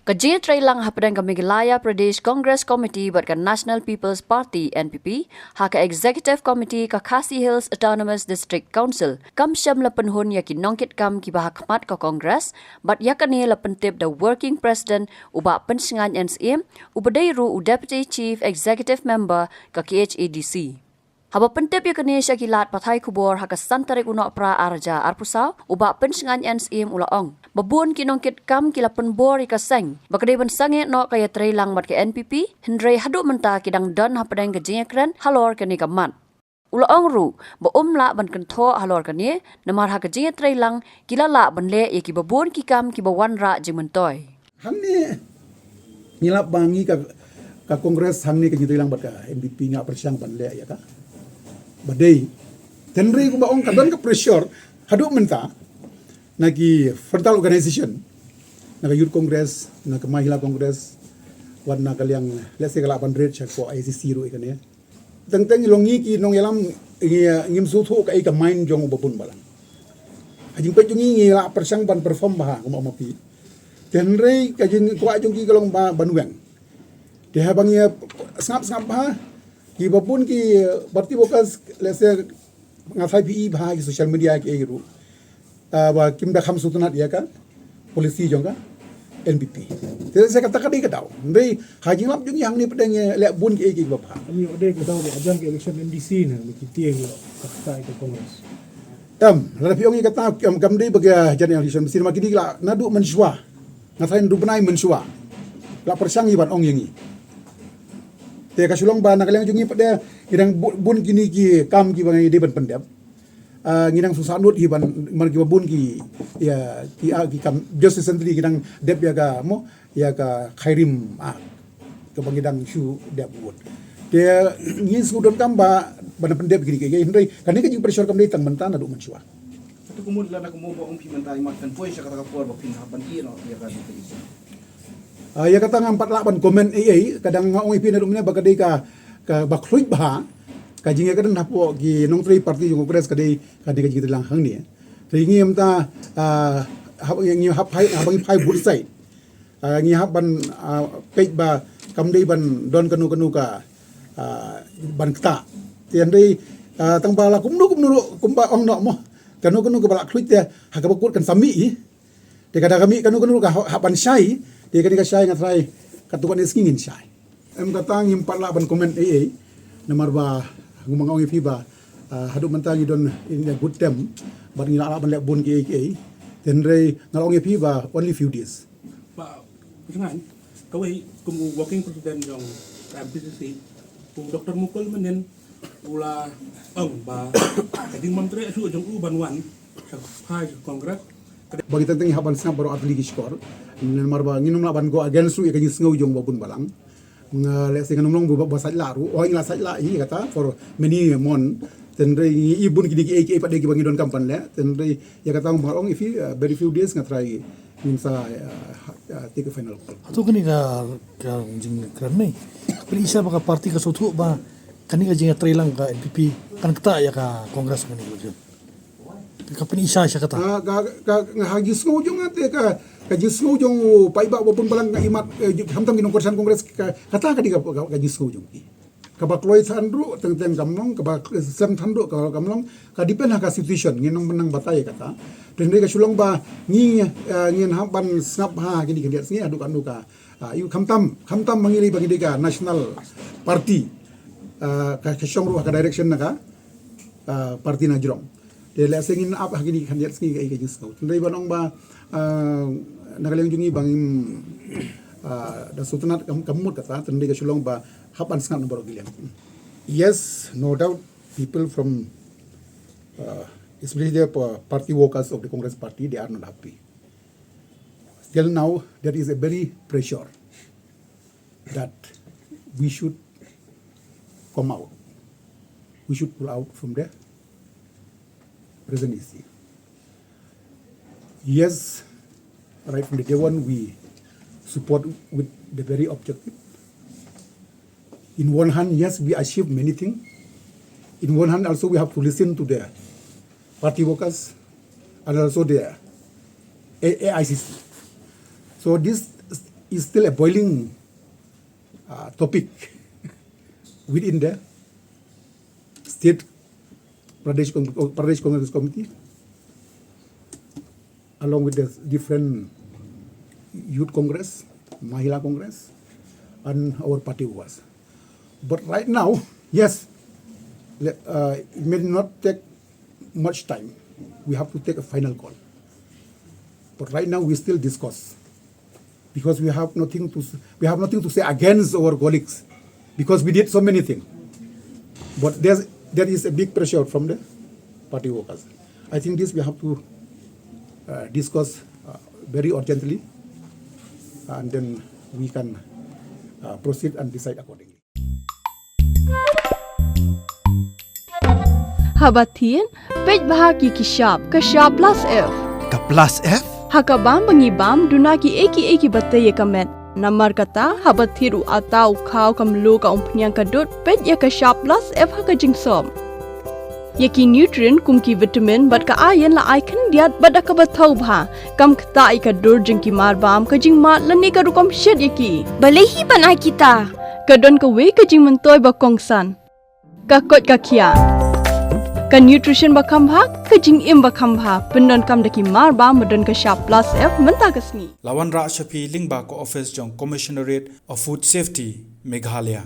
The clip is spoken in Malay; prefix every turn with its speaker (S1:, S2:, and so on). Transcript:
S1: Kajia Trailang Hapadang Kamigilaya Pradesh Congress Committee buat National People's Party NPP, haka Executive Committee ka Khasi Hills Autonomous District Council, kam syam lapenhun yakin nongkit kam ki bahakmat ka Congress, but yakani lapentip the Working President uba pensingan NSM, ubadairu u Deputy Chief Executive Member ka KHADC. Haba pentip yakani syakilat pathai kubor haka santarik unok pra arja arpusau, uba pensingan NSM ulaong. Babun kinongkit kam kila penbor ika seng. Bakadai ban sange no kaya Trailang mat ke NPP, hindray haduk menta kidang don hapadang gajingnya keren halor kani kamat. Ulaong ru, ba ban kentho halor kani, namar haka jingnya Trailang kila la ban le yaki babun kikam kibawan ra jimentoy.
S2: Hamni ngilap bangi ka Kongres hamni ka Trailang bat ka NPP nga persyang ban le ya ka. Badai tenri ko baong kadon ka pressure haduk menta nagi frontal organization naga youth congress naga mahila congress wan naga yang let's say kala 100 check for ICC ru ikane tentang longi ki nong yalam ngim su thu ka main jong babun balang ajing pe jungi ngila persang ban perform bah ko mapi tenri ka jing ko ajung ki kalong banuang de habang ya ngap bah ki babun ki berarti bokas let's say ngathai pi bah ki social media ki ru wa kim da kham sutunat ya kan polisi jongka NPP jadi saya katakan dia tahu ndai hajing lap jung yang ni pedang le bun ki bapa
S3: kami ode ke tahu ajang ke election MDC na mikiti ke kata ke kongres
S2: lalu piong kata kam dei bagi jadi election mesti makini la nadu mensua ngatain du benai mensua la persang iban ong yengi te kasulong ba nakalang jungi pada idang bun kini ki kam ki bangai deban pendap ngidang susah nut hiban margi babun ki ya ki kam just recently ngidang dep ya ga mo ya ga khairim ke bangidang shu dep bun dia ngin sudon kam ba bana pendep gini ke hindai kan ni pressure kam dei tang mentan adu mensua
S4: tu kumud la nak mo ong pimentai makan poi sa kata kapor ba pinhapan no ya kan
S2: ya kata ngampat laban komen kadang ngong ipin adu mena bagadai ka bakluit bah kajing ka dan hapo gi nong tri party yung kongres kadai kita lang hang ni tri ngi amta ngi hap hai abang pai bursai ngi hap ban page ba kam dei ban don kanu ka ban kta tian dei tang bala kumnu kumba ong no mo kanu ka bala kluit ya ha ka bakut kan sami de kada kami kanu ka hapan syai de kada ka syai ngatrai katuan esngin syai em kata ngim patla ban komen namar ba ngumang ong ifi ba haduk mentang idon in a good time but ngila ala ban lek bon ki then re ngalong ifi ba only few days
S3: ba jangan kawai kumu working president yang MPCC ku Dr. Mukul menen ula ba kading menteri su jong u banwan sa phai kongres
S2: bagi tentang haban sang baru atli skor namar ba nginum la ban go against su ikanyi ngau jong babun balang let's say nganong bu ba sajla ru o ingla sajla kata for many mon tenre ibun kini ki pada ki bangidon kampan le tenre ya kata ong ifi very few days ngatrai minsa take a final call
S5: tu kini ka jing kerne pelisa baka parti ka sotu ba kani ka jing Trailang ka NPP kan kata ya ka kongres kani ko ka penisa siya kata
S2: ka hagis ngo jong ate ka jis ngo jong paiba bopun balang ka imat hamtam ginong korsan kongres kata ka di ka jis ngo jong ka bakloi sandru teng kamlong ka sem thandu ka kamlong ka depend ha ka situation nginong menang batai kata den ka sulong ba ngin haban snap ha gini ka dia adu ka yu khamtam mangili bagi ka national party ka syong ru ka direction na ka party na jrong de la sengin apa gini kan dia sengin ka jis ngo tendai banong ba nakalang jungi bangim da sultanat kamut kata tendai ka sulong ba hapan sangat nomor gilian. Yes, no doubt people from especially the party workers of the Congress party, they are not happy. Still now there is a very pressure that we should come out. We should pull out from the presidency. Yes, right from the day one we support with the very objective. In one hand, yes, we achieve many things. In one hand, also we have to listen to the party workers and also the AICC. So this is still a boiling topic within the state Pradesh Congress Committee, along with the different youth congress, Mahila Congress, and our party was. But right now, yes, it may not take much time. We have to take a final call. But right now, we still discuss because we have nothing to say against our colleagues because we did so many things. But there is a big pressure from the party workers. I think this we have to discuss very urgently, and then we can proceed and decide accordingly.
S6: Habatin, pej bahagi kishab plus F.
S7: Ka plus F?
S6: Hakabam bangibam dunaki eki batay kamet. Namar kata habathiru atau kau kamlu ka umpnyang kadut pej ya kishab plus F haka jingsom. Yaki nutrient kumki vitamin bat ka ayan la icon diat bat ka bathau bha kam kta ika dur jingki mar bam ka jing mat lani ka rukom shed yaki.
S8: Balehi banai kita.
S6: Kadon ka we ka jing mentoy ba kongsan. Ka kot ka kia. Ka nutrition bakam bha ka jing im bakam bha pendon kam daki mar ba madon ka sharp plus F menta kasni.
S7: Lawan Ra Shafi Lingba ko office jong Commissionerate of Food Safety Meghalaya.